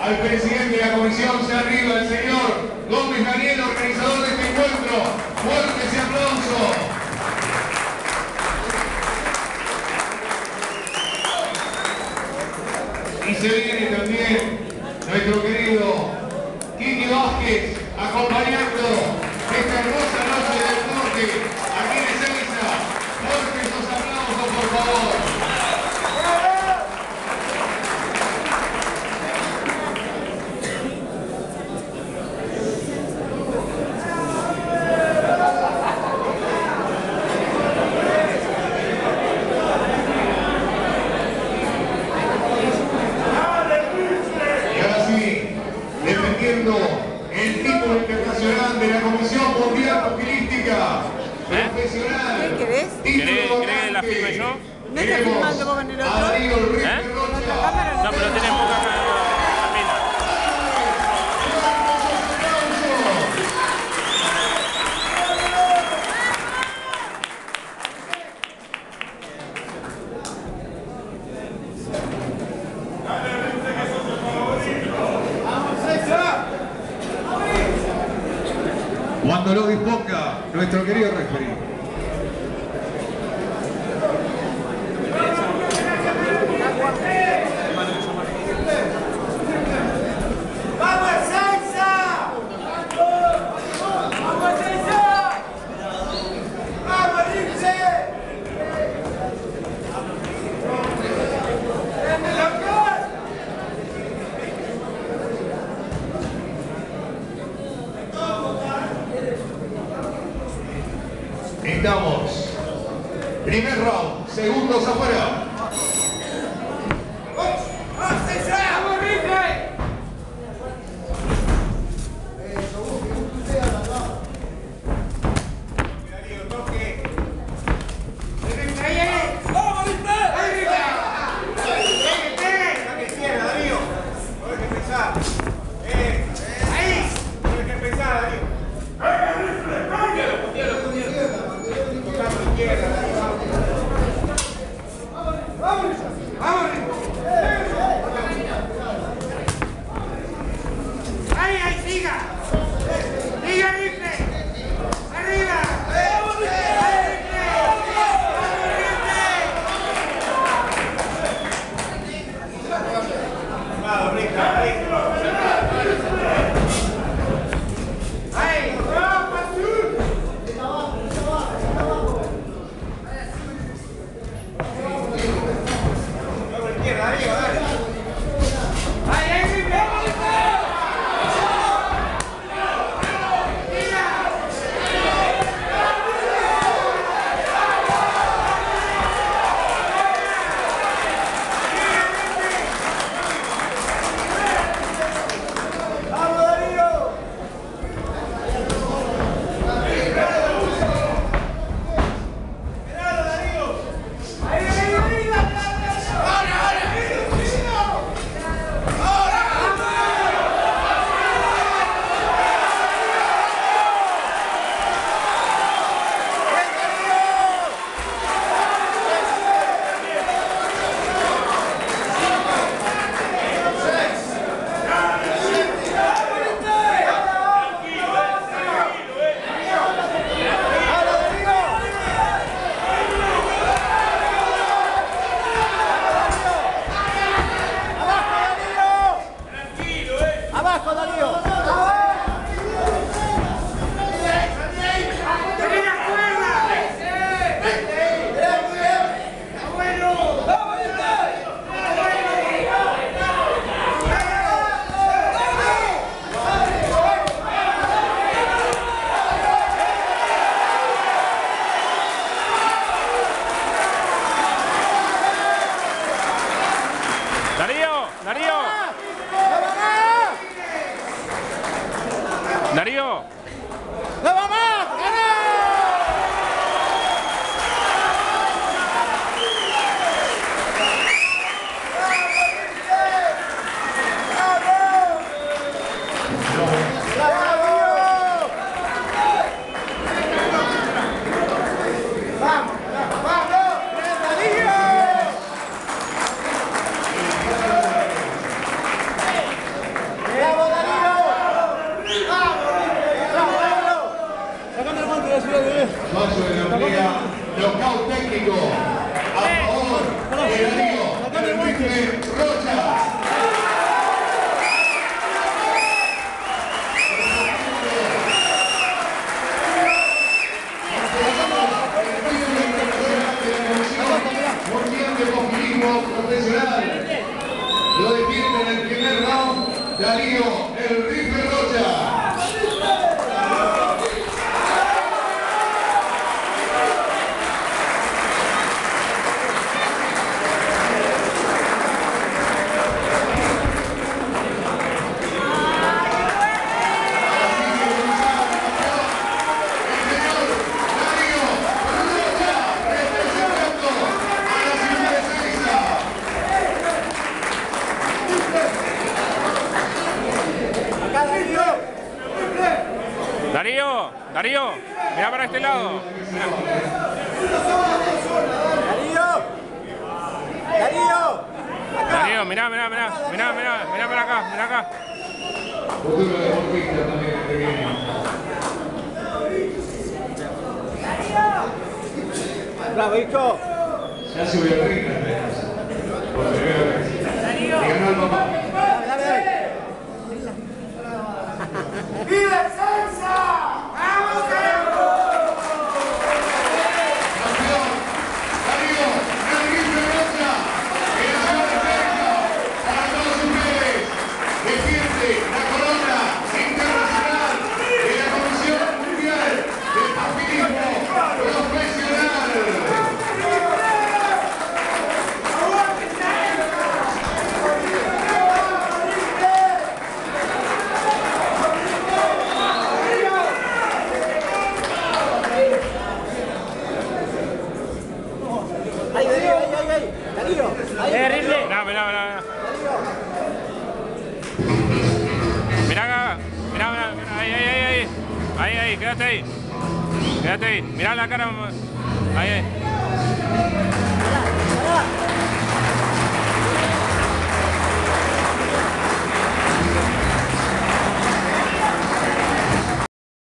al presidente de la comisión, se arriba el señor Gómez Daniel, organizador de este encuentro. Fuerte ese aplauso. Y se viene también nuestro querido Kiki Vázquez, acompañando esta hermosa noche del deporte aquí en Ezeiza. Fuerte esos aplausos, por favor. El título internacional de la Comisión Mundial Pugilística Profesional. ¿Qué querés? ¿Querés que la filme yo? ¿No estás filmando como en el otro? No, pero tenemos cámara. Cuando lo disponga nuestro querido referee. Estamos. Primer round, segundos afuera. Fallo de la pelea, knockout técnico a favor de Darío Enrique Rocha. Mundial de Boxismo Profesional. Lo defiende en el primer round Darío Enrique Rocha. Darío, mira para este lado. Darío, mira para acá. Futuro deportista también este viene. Bravo, hijo. Ya subió el ring por primera vez. Y ganó el papá. ¡Viva Salsa! ¡Vamos, Campeón, Darío Enrique Rocha, que nació en Texas, para todos ustedes, defiende la corona internacional de la Comisión Mundial de Papilismo Profesional. Mira acá, ahí, quédate ahí, mirá la cara, ahí.